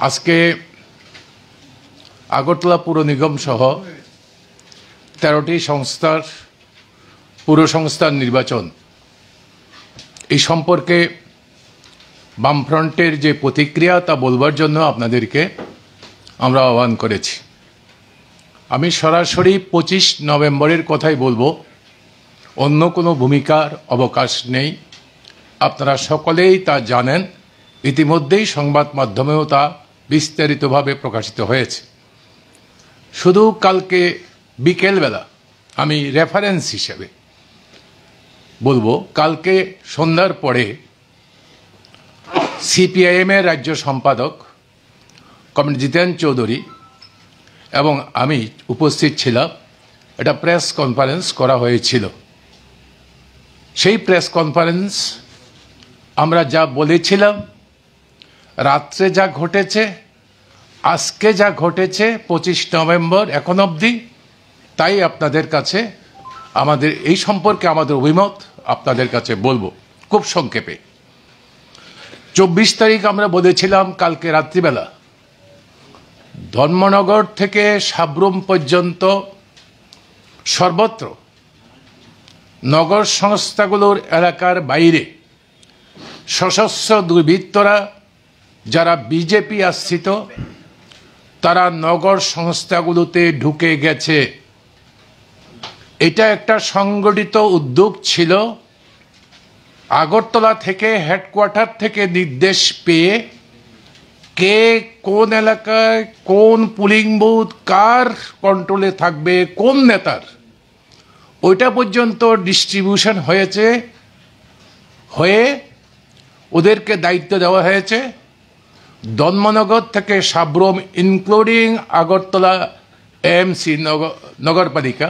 আজকে আগরতলা পুর নিগম সহ 13টি সংস্থার পুর সংস্থার নির্বাচন এই সম্পর্কে বামফ্রন্টের যে প্রতিক্রিয়া তা বলবার জন্য আপনাদেরকে আমরা আহ্বান করেছি। আমি সরাসরি 25 নভেম্বরের কথাই বলবো, অন্য কোনো ভূমিকার অবকাশ নেই। আপনারা সকলেই তা জানেন, ইতিমধ্যেই সংবাদ মাধ্যমেও তা বিস্তারিতভাবে প্রকাশিত হয়েছে। শুধু কালকে বিকেলবেলা আমি রেফারেন্স হিসেবে বলবো, কালকে সন্ধ্যার পরে সিপিআইএমের রাজ্য সম্পাদক কমরেড জিতেন চৌধুরী এবং আমি উপস্থিত ছিলাম। একটা প্রেস কনফারেন্স করা হয়েছিল। সেই প্রেস কনফারেন্স আমরা যা বলেছিলাম, রাত্রে যা ঘটেছে, আজকে যা ঘটেছে 25 নভেম্বর এখন অবধি, তাই আপনাদের কাছে আমাদের এই সম্পর্কে আমাদের অভিমত আপনাদের কাছে বলবো খুব সংক্ষেপে। 24 তারিখ আমরা বলেছিলাম কালকে রাত্রিবেলা ধর্মনগর থেকে সাব্রুম পর্যন্ত সর্বত্র নগর সংস্থাগুলোর এলাকার বাইরে সশস্ত্র দুর্বৃত্তরা যারা বিজেপি আশ্রিত তারা নগর সংস্থাগুলোতে ঢুকে গেছে। এটা একটা সংগঠিত উদ্যোগ ছিল। আগরতলা থেকে হেডকোয়ার্টার থেকে নির্দেশ পেয়ে কে কোন এলাকায় কোন পুলিং বুথ কার কন্ট্রোলে থাকবে, কোন নেতার, ওইটা পর্যন্ত ডিস্ট্রিবিউশন হয়েছে, হয়ে ওদেরকে দায়িত্ব দেওয়া হয়েছে। ধর্মনগর থেকে সাব্রুম ইনক্লুডিং আগরতলা এএমসি নগরপালিকা,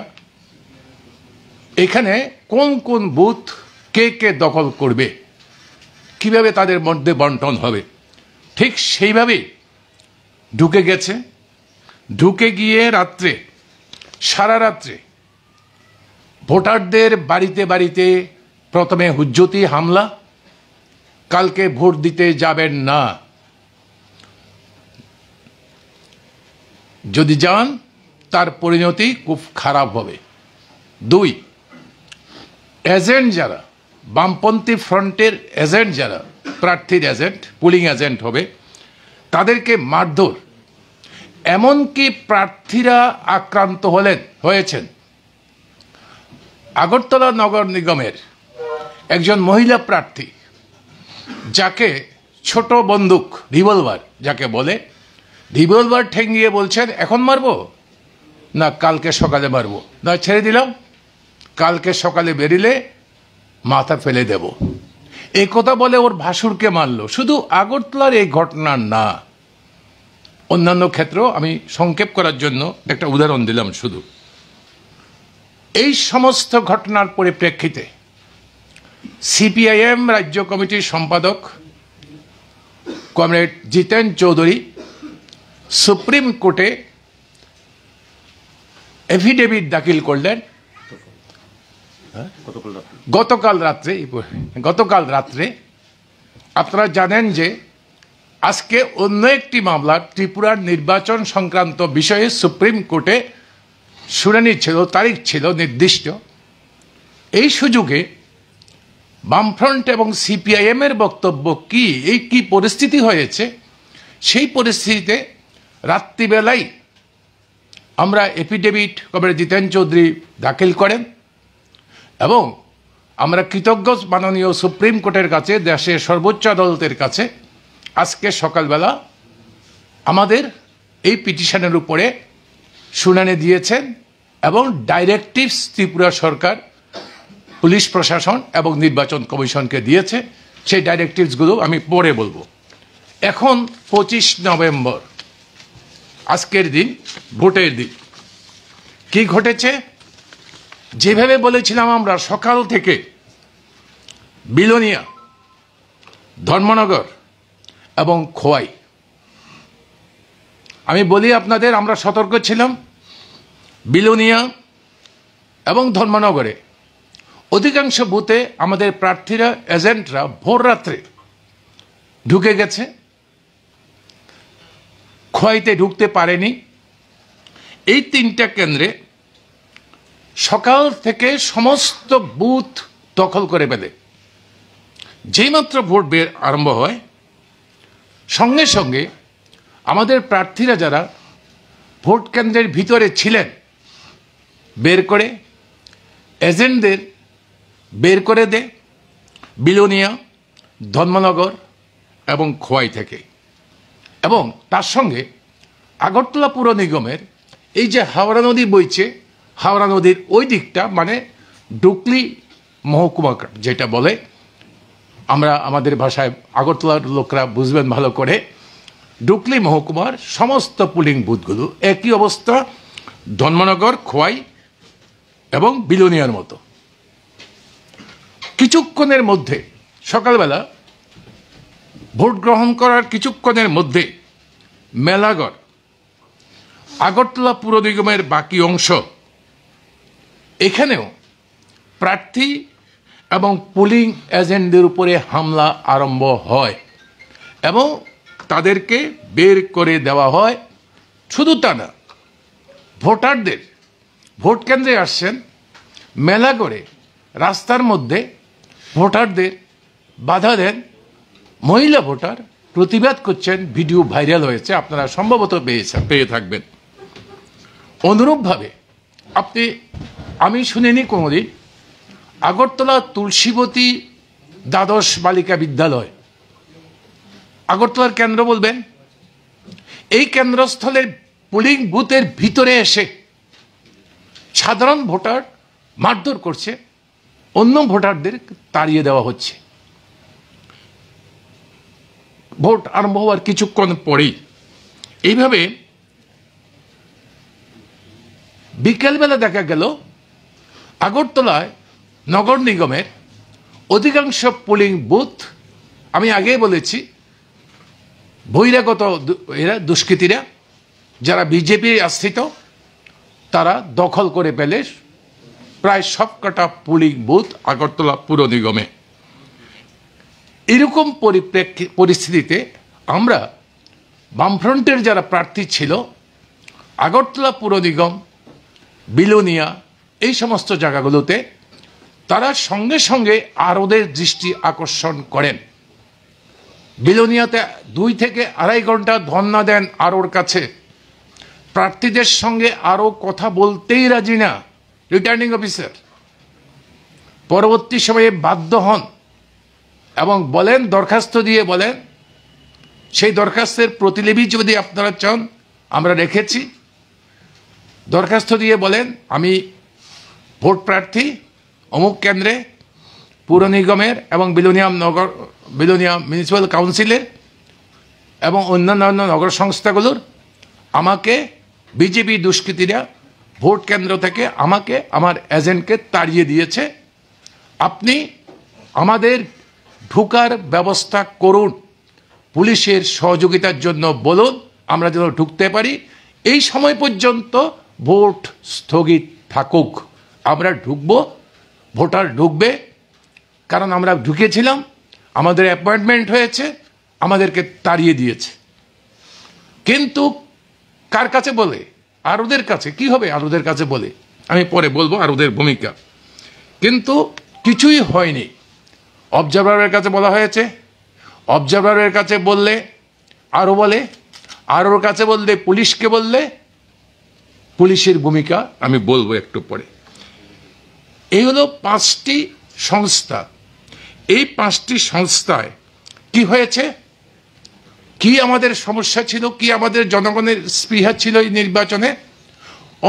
এখানে কোন কোন বুথ কে কে দখল করবে, কিভাবে তাদের মধ্যে বন্টন হবে, ঠিক সেইভাবেই ঢুকে গেছে। ঢুকে গিয়ে রাত্রে, সারা রাত্রে ভোটারদের বাড়িতে বাড়িতে প্রথমে হুজ্জতি হামলা, কালকে ভোট দিতে যাবেন না, যদি যান তার পরিণতি খুব খারাপ হবে। 2, এজেন্ট যারা বামপন্থী ফ্রন্টের এজেন্ট, যারা প্রার্থীর এজেন্ট, পুলিং এজেন্ট হবে, তাদেরকে মারধর, এমনকি প্রার্থীরা আক্রান্ত হয়েছেন। আগরতলা নগর নিগমের একজন মহিলা প্রার্থী, যাকে ছোট বন্দুক রিভলভার যাকে বলে, রিভলভার ঠেঙ্গিয়ে বলছেন এখন মারবো না কালকে সকালে মারবো, না ছেড়ে দিলাম, কালকে সকালে বেরিলে মাথা ফেলে দেব, এই কথা বলে ওর ভাসুরকে মারল। শুধু আগরতলার এই ঘটনা না, অন্যান্য ক্ষেত্রেও আমি সংক্ষেপ করার জন্য একটা উদাহরণ দিলাম শুধু। এই সমস্ত ঘটনার পরিপ্রেক্ষিতে সিপিআইএম রাজ্য কমিটির সম্পাদক কমরেড জিতেন চৌধুরী সুপ্রিম কোর্টে এফিডেভিট দাখিল করলেন গতকাল রাত্রে। আপনারা জানেন যে আজকে অন্য একটি মামলা, ত্রিপুরার নির্বাচন সংক্রান্ত বিষয়ে সুপ্রিম কোর্টে শুনানি ছিল, তারিখ ছিল নির্দিষ্ট। এই সুযোগে বামফ্রন্ট এবং সিপিআইএম এর বক্তব্য কি, এই কি পরিস্থিতি হয়েছে, সেই পরিস্থিতিতে রাত্রিবেলাই আমরা এফিডেভিট কমরেড জিতেন চৌধুরী দাখিল করেন এবং আমরা কৃতজ্ঞ মাননীয় সুপ্রিম কোর্টের কাছে, দেশের সর্বোচ্চ আদালতের কাছে আজকে সকালবেলা আমাদের এই পিটিশনের উপরে শুনানি দিয়েছেন এবং ডাইরেক্টিভস ত্রিপুরা সরকার, পুলিশ প্রশাসন এবং নির্বাচন কমিশনকে দিয়েছে। সেই ডাইরেক্টিভসগুলো আমি পরে বলবো। এখন 25 নভেম্বর, আজকের দিন, ভোটের দিন। কি ঘটেছে? যেভাবে বলেছিলাম আমরা সকাল থেকে বিলোনিয়া, ধর্মনগর এবং খোয়াই, আমি বলি আপনাদের, আমরা সতর্ক ছিলাম। বিলোনিয়া এবং ধর্মনগরে অধিকাংশ বুথে আমাদের প্রার্থীরা, এজেন্টরা ভোর রাত্রে ঢুকে গেছে। খোয়াইতে ঢুকতে পারেনি। এই 3টা কেন্দ্রে সকাল থেকে সমস্ত বুথ দখল করে ফেলে। যেইমাত্র ভোট আরম্ভ হয় সঙ্গে সঙ্গে আমাদের প্রার্থীরা যারা ভোট কেন্দ্রের ভিতরে ছিলেন বের করে এজেন্টদের বের করে দেয় বিলোনিয়া, ধর্মনগর এবং খোয়াই থেকে। এবং তার সঙ্গে আগরতলা পুর নিগমের এই যে হাওড়া নদী বইছে, হাওড়া নদীর ওই দিকটা মানে ডুকলি মহকুমা যেটা বলে, আমরা আমাদের ভাষায় আগরতলার লোকরা বুঝবেন ভালো করে, ডুকলি মহকুমার সমস্ত পুলিং বুথগুলো একই অবস্থা ধর্মনগর, খোয়াই এবং বিলোনিয়ার মতো। কিছুক্ষণের মধ্যে সকালবেলা ভোট গ্রহণ করার কিছুক্ষণের মধ্যে মেলাগড়, আগরতলা পুর নিগমের বাকি অংশ, এখানেও প্রার্থী এবং পুলিং এজেন্টদের উপরে হামলা আরম্ভ হয় এবং তাদেরকে বের করে দেওয়া হয়। শুধু তা না, ভোটারদের ভোট কেন্দ্রে আসছেন, মেলাগড়ে রাস্তার মধ্যে ভোটারদের বাধা দেন মহিলা ভোটার, প্রতিবাদ করছেন, ভিডিও ভাইরাল হয়েছে, আপনারা সম্ভবত পেয়ে থাকবেন। অনুরূপভাবে আমি শুনিনি কোনোদিন আগরতলা তুলসীবতী দ্বাদশ বালিকা বিদ্যালয়, আগরতলার কেন্দ্র বলবেন, এই কেন্দ্রস্থলের পোলিং বুথের ভিতরে এসে সাধারণ ভোটার মারধর করছে, অন্য ভোটারদের তাড়িয়ে দেওয়া হচ্ছে। ভোট আরম্ভ হওয়ার কিছুক্ষণ পরেই এইভাবে বিকেলবেলা দেখা গেল আগরতলায় নগর নিগমের অধিকাংশ পোলিং বুথ, আমি আগেই বলেছি, বহিরাগত এরা দুষ্কৃতীরা যারা বিজেপি আশ্রিত তারা দখল করে ফেলে প্রায় সবকটা পোলিং বুথ আগরতলা পুর নিগমে। এরকম পরিস্থিতিতে আমরা বামফ্রন্টের যারা প্রার্থী ছিল আগরতলা পুর নিগম, বিলোনিয়া, এই সমস্ত জায়গাগুলোতে, তারা সঙ্গে সঙ্গে আরোদের দৃষ্টি আকর্ষণ করেন। বিলোনিয়াতে 2 থেকে আড়াই ঘন্টা ধর্ণা দেন আরোর কাছে, প্রার্থীদের সঙ্গে আরও কথা বলতেই রাজি না রিটার্নিং অফিসার। পরবর্তী সময়ে বাধ্য হন এবং বলেন, দরখাস্ত দিয়ে বলেন, সেই দরখাস্তের প্রতিলিপি যদি আপনারা চান আমরা রেখেছি, দরখাস্ত দিয়ে বলেন আমি ভোট প্রার্থী অমুক কেন্দ্রে পুর নিগমের এবং বিলোনিয়া মিউনিসিপ্যাল কাউন্সিলের এবং অন্যান্য নগর সংস্থাগুলোর, আমাকে বিজেপি দুষ্কৃতীরা ভোট কেন্দ্র থেকে আমাকে আমার এজেন্টকে তাড়িয়ে দিয়েছে, আপনি আমাদের ঢোকার ব্যবস্থা করুন, পুলিশের সহযোগিতার জন্য বলুন, আমরা যেন ঢুকতে পারি, এই সময় পর্যন্ত ভোট স্থগিত থাকুক, আমরা ঢুকবো, ভোটার ঢুকবে, কারণ আমরা ঢুকেছিলাম, আমাদের অ্যাপয়েন্টমেন্ট হয়েছে, আমাদেরকে তাড়িয়ে দিয়েছে। কিন্তু কার কাছে বলে? আরোদের কাছে। কি হবে আরোদের কাছে বলে? আমি পরে বলবো আরোদের ভূমিকা। কিন্তু কিছুই হয়নি। অবজারভারের কাছে বলা হয়েছে, অবজারভারের কাছে বললে আরও বলে, আরোর কাছে বললে পুলিশকে বললে, পুলিশের ভূমিকা আমি বলবো একটু পরে। এই হলো 5টি সংস্থা। এই 5টি সংস্থায় কি হয়েছে, কি আমাদের সমস্যা ছিল, কি আমাদের জনগণের স্পৃহা ছিল এই নির্বাচনে?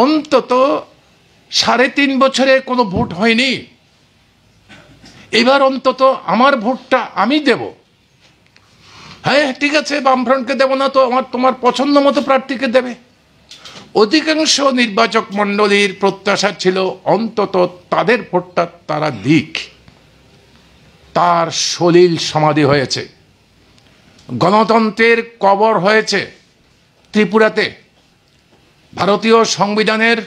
অন্তত 3.5 বছরে কোনো ভোট হয়নি। এবার অন্তত আমার ভোটটা আমি দেব। হ্যাঁ ঠিক আছে, বামফ্রন্টকে দেব না তো তোমার পছন্দ মতো প্রার্থীকে দেবে। অধিকাংশ নির্বাচক মণ্ডলীর প্রত্যাশা ছিল অন্তত তাদের ভোটটা তারা দিক। তার সলিল সমাধি হয়েছে, গণতন্ত্রের কবর হয়েছে ত্রিপুরাতে। ভারতীয় সংবিধানের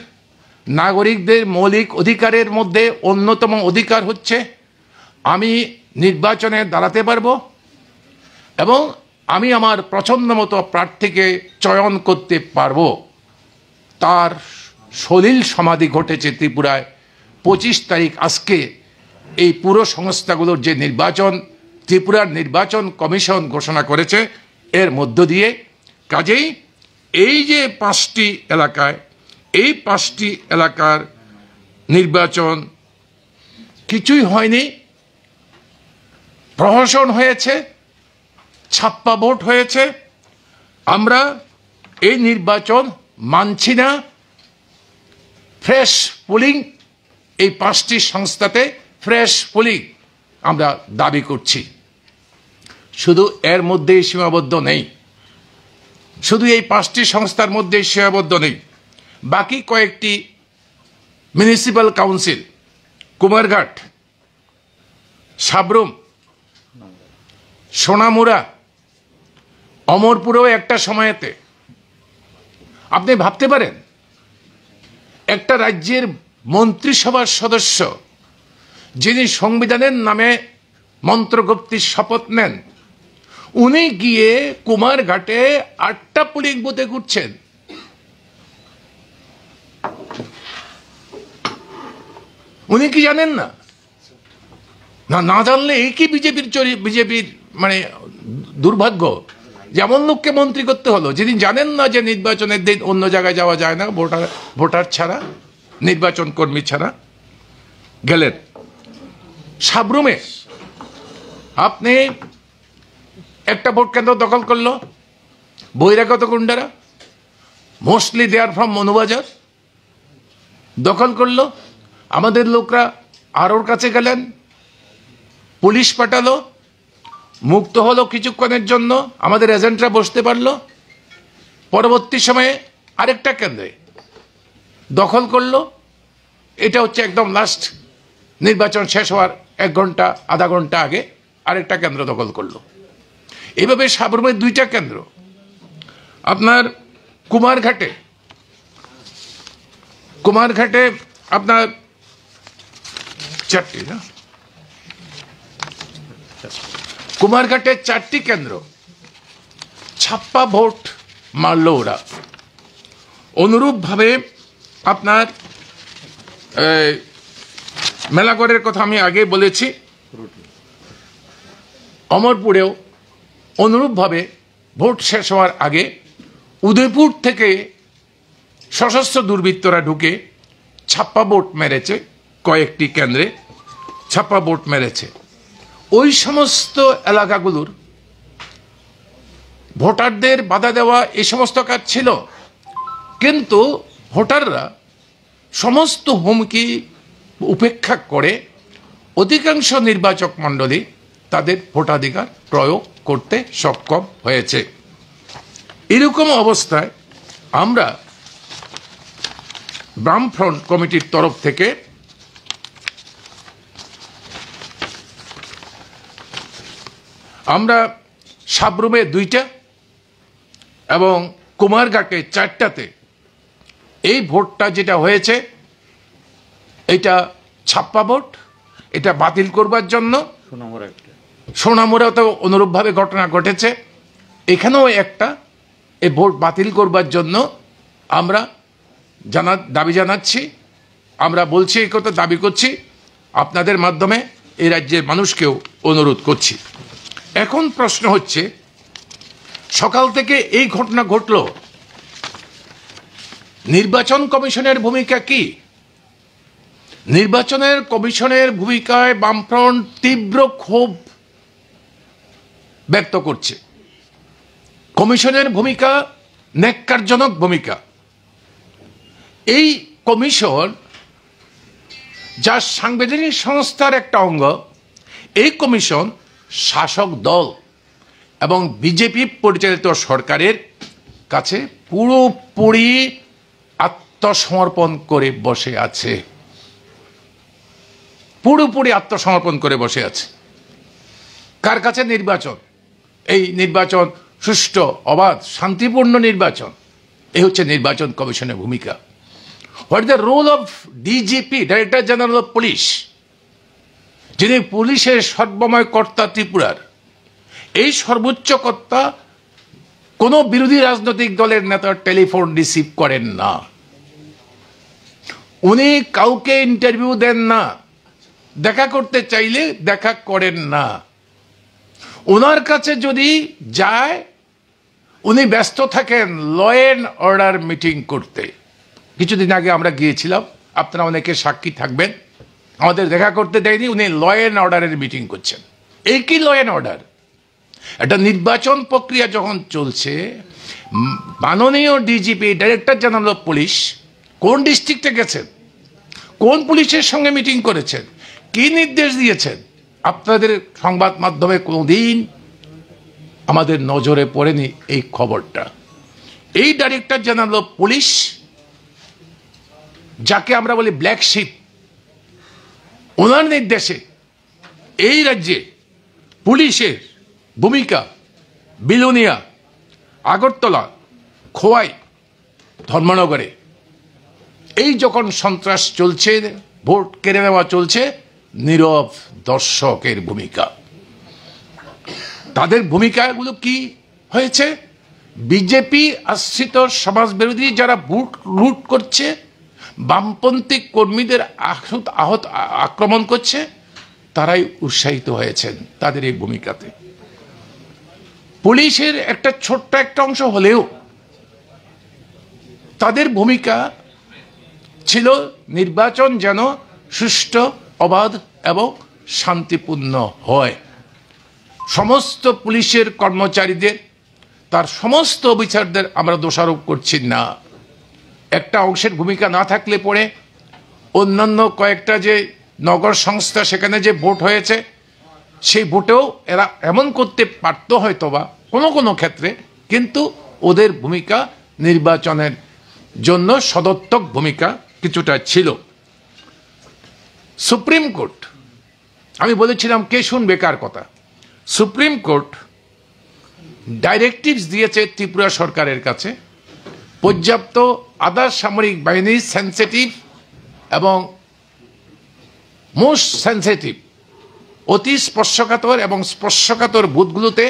নাগরিকদের মৌলিক অধিকারের মধ্যে অন্যতম অধিকার হচ্ছে আমি নির্বাচনে দাঁড়াতে পারবো এবং আমি আমার পছন্দ মতো প্রার্থীকে চয়ন করতে পারবো, তার সলিল সমাধি ঘটেছে ত্রিপুরায় 25 তারিখ। আজকে এই পুরো সংস্থাগুলোর যে নির্বাচন ত্রিপুরার নির্বাচন কমিশন ঘোষণা করেছে, এর মধ্য দিয়ে কাজেই এই যে 5টি এলাকায়, এই 5টি এলাকার নির্বাচন কিছুই হয়নি, প্রহসন হয়েছে, ছাপ্পা ভোট হয়েছে। আমরা এই নির্বাচন মানছি না। ফ্রেশ পুলিং, এই 5টি সংস্থাতে ফ্রেশ পুলিং আমরা দাবি করছি। শুধু এর মধ্যেই সীমাবদ্ধ নেই, শুধু এই 5টি সংস্থার মধ্যেই সীমাবদ্ধ নেই। বাকি কয়েকটি মিউনিসিপ্যাল কাউন্সিল, কুমারঘাট, সাবরুম, সোনামুড়া, অমরপুরেও একটা সময়েতে আপনি ভাবতে পারেন একটা রাজ্যের মন্ত্রিসভার সদস্য যিনি সংবিধানের নামে মন্ত্রগুপ্তির শপথ নেন, উনি গিয়ে কুমারঘাটে 8টা পুলিং বুথে ঘুরছেন। উনি কি জানেন না? না জানলে এই কি বিজেপির মানে দুর্ভাগ্য, যেমন লোককে মন্ত্রী করতে হলো যিনি জানেন না যে নির্বাচনের দিন অন্য জায়গায় যাওয়া যায় না, ভোটার ছাড়া, নির্বাচন কর্মী ছাড়া। গেলেন সাবরুমে, আপনি একটা ভোট কেন্দ্র দখল করলো বহিরাগত গুন্ডারা, mostly they are from Manubazar, দখল করলো। আমাদের লোকরা আরোর কাছে গেলেন, পুলিশ পাঠালো, মুক্ত হলো কিছুক্ষণের জন্য, আমাদের এজেন্টরা বসতে পারলো। পরবর্তী সময়ে আরেকটা কেন্দ্রে দখল করলো। এটা হচ্ছে একদম লাস্ট, নির্বাচন শেষ হওয়ার 1 ঘন্টা আধা ঘন্টা আগে আরেকটা কেন্দ্র দখল করলো। এভাবে সাবরুমের 2টা কেন্দ্র, আপনার কুমারঘাটে আপনার 4টি না, কুমারঘাটে 4টি কেন্দ্র, ছাপ্পা ভোট মারল ওরা। অনুরূপভাবে আপনার মেলাগড়ের কথা আমি আগে বলেছি, অমরপুরেও অনুরূপভাবে ভোট শেষ হওয়ার আগে উদয়পুর থেকে সশস্ত্র দুর্বৃত্তরা ঢুকে ছাপ্পা ভোট মেরেছে, কয়েকটি কেন্দ্রে ছাপ্পা ভোট মেরেছে। ওই সমস্ত এলাকাগুলোর ভোটারদের বাধা দেওয়া এই সমস্ত কাজ ছিল, কিন্তু ভোটাররা সমস্ত হুমকি উপেক্ষা করে অধিকাংশ নির্বাচক মণ্ডলী তাদের ভোটাধিকার প্রয়োগ করতে সক্ষম হয়েছে। এরকম অবস্থায় আমরা বামফ্রন্ট কমিটির তরফ থেকে আমরা সাবরুমে 2টা এবং কুমারঘাটে 4টাতে এই ভোটটা যেটা হয়েছে এটা ছাপ্পা ভোট, এটা বাতিল করবার জন্য। সোনামুড়াতেও অনুরূপভাবে ঘটনা ঘটেছে, এখানেও একটা এই ভোট বাতিল করবার জন্য আমরা দাবি জানাচ্ছি। আমরা বলছি, এই কথা দাবি করছি, আপনাদের মাধ্যমে এই রাজ্যের মানুষকেও অনুরোধ করছি। এখন প্রশ্ন হচ্ছে, সকাল থেকে এই ঘটনা ঘটল, নির্বাচন কমিশনের ভূমিকা কি? নির্বাচনের কমিশনের ভূমিকায় বামফ্রন্ট তীব্র ক্ষোভ ব্যক্ত করছে। কমিশনের ভূমিকা ন্যাক্কারজনক ভূমিকা। এই কমিশন যা সাংবিধানিক সংস্থার একটা অঙ্গ, এই কমিশন শাসক দল এবং বিজেপি পরিচালিত সরকারের কাছে পুরোপুরি আত্মসমর্পণ করে বসে আছে, পুরোপুরি আত্মসমর্পণ করে বসে আছে। কার কাছে? নির্বাচন। এই নির্বাচন সুষ্ঠু, অবাধ, শান্তিপূর্ণ নির্বাচন, এই হচ্ছে নির্বাচন কমিশনের ভূমিকা। What is the role of DGP, director general of police, যিনি পুলিশের সর্বময় কর্তা ত্রিপুরার? এই সর্বোচ্চ কর্তা কোনো বিরোধী রাজনৈতিক দলের নেতার টেলিফোন রিসিভ করেন না, উনি কাউকে ইন্টারভিউ দেন না, দেখা করতে চাইলে দেখা করেন না। ওনার কাছে যদি যায় উনি ব্যস্ত থাকেন ল অ্যান্ড অর্ডার মিটিং করতে। কিছুদিন আগে আমরা গিয়েছিলাম, আপনারা অনেকে সাক্ষী থাকবেন, আমাদের দেখা করতে দেয়নি, উনি ল অ্যান্ড অর্ডারের মিটিং করছেন। এই কি ল অ্যান্ড অর্ডার? একটা নির্বাচন প্রক্রিয়া যখন চলছে, মাননীয় DGP director general of police কোন ডিস্ট্রিক্টে গেছেন, কোন পুলিশের সঙ্গে মিটিং করেছেন, কি নির্দেশ দিয়েছেন, আপনাদের সংবাদ মাধ্যমে কোনোদিন আমাদের নজরে পড়েনি এই খবরটা। এই ডাইরেক্টর জেনারেল অফ পুলিশ, যাকে আমরা বলি ব্ল্যাক শিপ, ওনার নির্দেশে এই রাজ্যে পুলিশের ভূমিকা বিলোনিয়া, আগরতলা, খোয়াই, ধর্মনগরে এই যখন সন্ত্রাস চলছে, ভোট কেড়ে নেওয়া চলছে, নীরব দর্শকের ভূমিকা। তাদের ভূমিকাগুলো কি হয়েছে? বিজেপি আশ্রিত সমাজবিরোধী যারা ভোট লুট করছে, বামপন্থী কর্মীদের আক্রমণ করছে, তারাই উৎসাহিত হয়েছেন তাদের এই ভূমিকাতে। পুলিশের একটা ছোট্ট একটা অংশ হলেও তাদের ভূমিকা ছিল নির্বাচন যেন সুষ্ঠু, অবাধ এবং শান্তিপূর্ণ হয়। সমস্ত পুলিশের কর্মচারীদের, তার সমস্ত অফিসারদের আমরা দোষারোপ করছি না। একটা অংশের ভূমিকা না থাকলে পরে অন্যান্য কয়েকটা যে নগর সংস্থা, সেখানে যে ভোট হয়েছে, সেই ভোটেও এরা এমন করতে পারত হয়তো বা কোনো কোনো ক্ষেত্রে, কিন্তু ওদের ভূমিকা নির্বাচনের জন্য সদর্থক ভূমিকা কিছুটা ছিল। সুপ্রিম কোর্ট, আমি বলেছিলাম কে শুনবে কার কথা, সুপ্রিম কোর্ট ডাইরেক্টিভস দিয়েছে ত্রিপুরা সরকারের কাছে পর্যাপ্ত আধা সামরিক বাহিনী সেন্সিটিভ এবং মোস্ট সেন্সিটিভ, অতি স্পর্শকাতর এবং স্পর্শকাতর বুথগুলোতে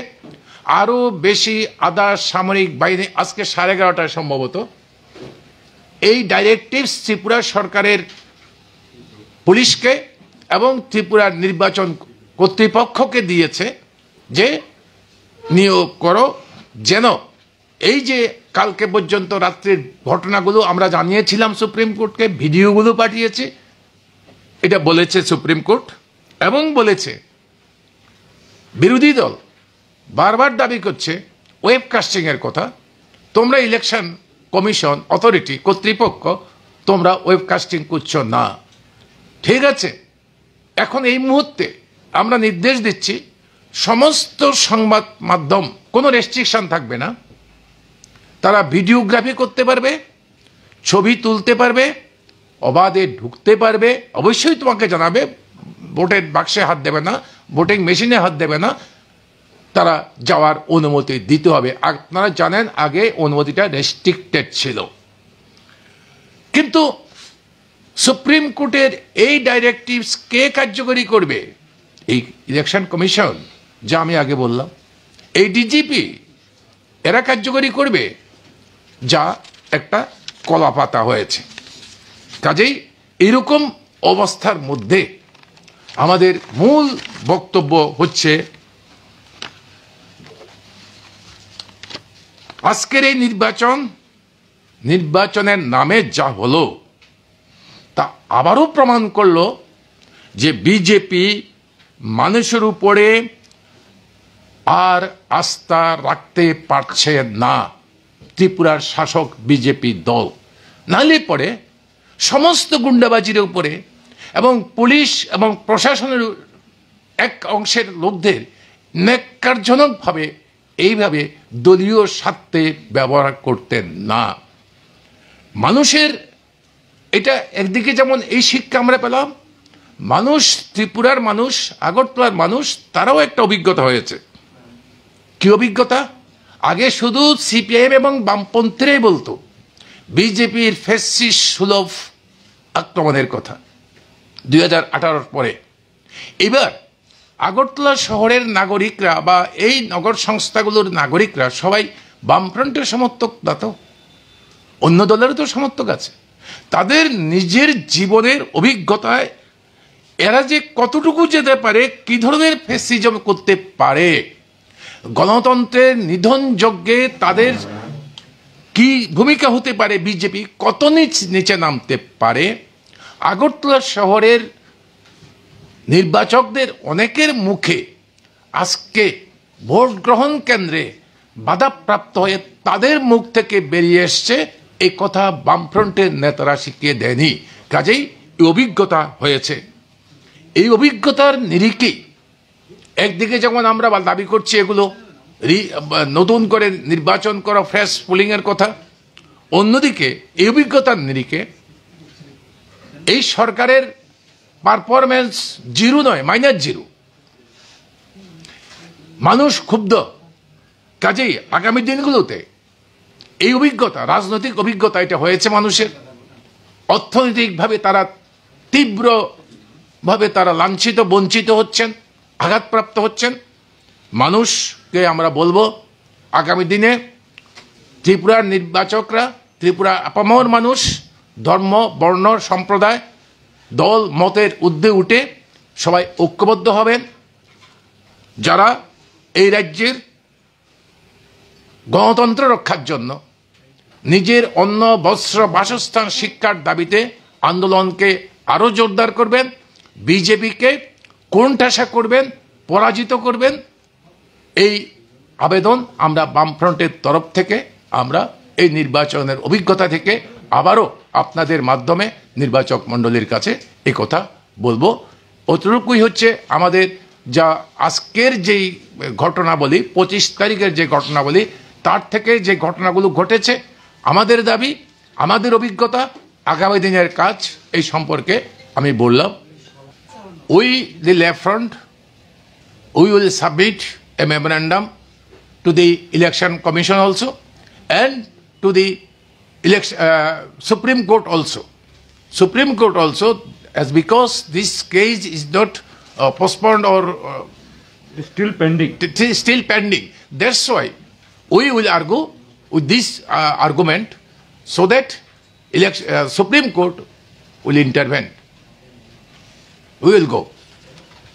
আরও বেশি আধা সামরিক বাহিনী, আজকে 11:30টায় সম্ভবত এই ডাইরেক্টিভস ত্রিপুরা সরকারের পুলিশকে এবং ত্রিপুরার নির্বাচন কর্তৃপক্ষকে দিয়েছে যে নিয়োগ করো, যেন এই যে কালকে পর্যন্ত রাত্রির ঘটনাগুলো আমরা জানিয়েছিলাম সুপ্রিম কোর্টকে, ভিডিওগুলো পাঠিয়েছে, এটা বলেছে সুপ্রিম কোর্ট। এবং বলেছে বিরোধী দল বারবার দাবি করছে ওয়েবকাস্টিংয়ের কথা, তোমরা ইলেকশন কমিশন, অথরিটি, কর্তৃপক্ষ, তোমরা ওয়েবকাস্টিং করছো না। ঠিক আছে, এখন এই মুহূর্তে আমরা নির্দেশ দিচ্ছি সমস্ত সংবাদ মাধ্যম, কোনো রেস্ট্রিকশন থাকবে না, তারা ভিডিওগ্রাফি করতে পারবে, ছবি তুলতে পারবে, অবাধে ঢুকতে পারবে। অবশ্যই তোমাকে জানাবে, ভোটের বাক্সে হাত দেবে না, ভোটিং মেশিনে হাত দেবে না, তারা যাওয়ার অনুমতি দিতে হবে। আপনারা জানেন আগে অনুমতিটা রেস্ট্রিক্টেড ছিল, কিন্তু সুপ্রিম কোর্টের এই ডাইরেক্টিভস কে কার্যকরী করবে? এই ইলেকশন কমিশন, যা আমি আগে বললাম, এই ডিজিপি, এরা কার্যকরী করবে, যা একটা কলাপাতা হয়েছে। কাজেই এরকম অবস্থার মধ্যে আমাদের মূল বক্তব্য হচ্ছে আজকের এই নির্বাচনের নামে যা হলো তা আবারও প্রমাণ করলো যে বিজেপি মানুষের উপরে আর আস্থা রাখতে পারছে না, ত্রিপুরার শাসক বিজেপি দল। নাহলে পরে সমস্ত গুন্ডাবাজির উপরে এবং পুলিশ এবং প্রশাসনের এক অংশের লোকদের ন্যাক্কারজনকভাবে এইভাবে দলীয় স্বার্থে ব্যবহার করতেন না। মানুষের এটা একদিকে যেমন এই শিক্ষা আমরা পেলাম, মানুষ, ত্রিপুরার মানুষ, আগরতলার মানুষ, তারাও একটা অভিজ্ঞতা হয়েছে। কি অভিজ্ঞতা? আগে শুধু সিপিআইএম এবং বামপন্থীরাই বলতো বিজেপির ফ্যাসিস্ট সুলভ আক্রমণের কথা 2018 পরে। এবার আগরতলা শহরের নাগরিকরা বা এই নগর সংস্থাগুলোর নাগরিকরা সবাই বামফ্রন্টের সমর্থক না তো, অন্য দলেরও তো সমর্থক আছে। তাদের নিজের জীবনের অভিজ্ঞতায় এরা যে কতটুকু যেতে পারে, কি ধরনের ফ্যাসিজম করতে পারে, গণতন্ত্রের নিধন যজ্ঞে তাদের কি ভূমিকা হতে পারে, বিজেপি কত নিচে নামতে পারে, আগরতলা শহরের নির্বাচকদের অনেকের মুখে আজকে ভোট গ্রহণ কেন্দ্রে বাধাপ্রাপ্ত হয়ে তাদের মুখ থেকে বেরিয়ে এসছে, এই কথা বামফ্রন্টের নেতারা শিখিয়ে দেয়নি। কাজেই এই অভিজ্ঞতা হয়েছে। এই অভিজ্ঞতার নিরিখে একদিকে যেমন আমরা দাবি করছি এগুলো নতুন করে নির্বাচন করা, ফ্রেশ পুলিংয়ের কথা, অন্যদিকে এই অভিজ্ঞতার নিরিখে এই সরকারের পারফরমেন্স জিরো নয়, -0। মানুষ ক্ষুব্ধ। কাজেই আগামী দিনগুলোতে এই অভিজ্ঞতা, রাজনৈতিক অভিজ্ঞতা এটা হয়েছে মানুষের, অর্থনৈতিকভাবে তারা তীব্রভাবে তারা লাঞ্ছিত, বঞ্চিত হচ্ছেন, আঘাতপ্রাপ্ত হচ্ছেন। মানুষকে আমরা বলবো আগামী দিনে ত্রিপুরার নির্বাচকরা, ত্রিপুরা আপামর মানুষ ধর্ম, বর্ণ, সম্প্রদায়, দল মতের ঊর্ধ্বে উঠে সবাই ঐক্যবদ্ধ হবেন। যারা এই রাজ্যের গণতন্ত্র রক্ষার জন্য নিজের অন্ন, বস্ত্র, বাসস্থান, শিক্ষার দাবিতে আন্দোলনকে আরও জোরদার করবেন, বিজেপিকে কোণঠাসা করবেন, পরাজিত করবেন, এই আবেদন আমরা বামফ্রন্টের তরফ থেকে, আমরা এই নির্বাচনের অভিজ্ঞতা থেকে আবারও আপনাদের মাধ্যমে নির্বাচক মণ্ডলীর কাছে এই কথা বলবো। অতটুকুই হচ্ছে আমাদের যা আজকের যেই ঘটনাবলী, 25 তারিখের যে ঘটনাবলী, তার থেকে যে ঘটনাগুলো ঘটেছে, আমাদের দাবি, আমাদের অভিজ্ঞতা, আগামী দিনের কাজ, এই সম্পর্কে আমি বললাম। We the left front, we will submit a memorandum to the Election Commission also and to the Supreme Court also. Supreme Court also, as because this case is not postponed or still pending. Still pending. That's why we will argue with this argument so that Supreme Court will intervene. We will go.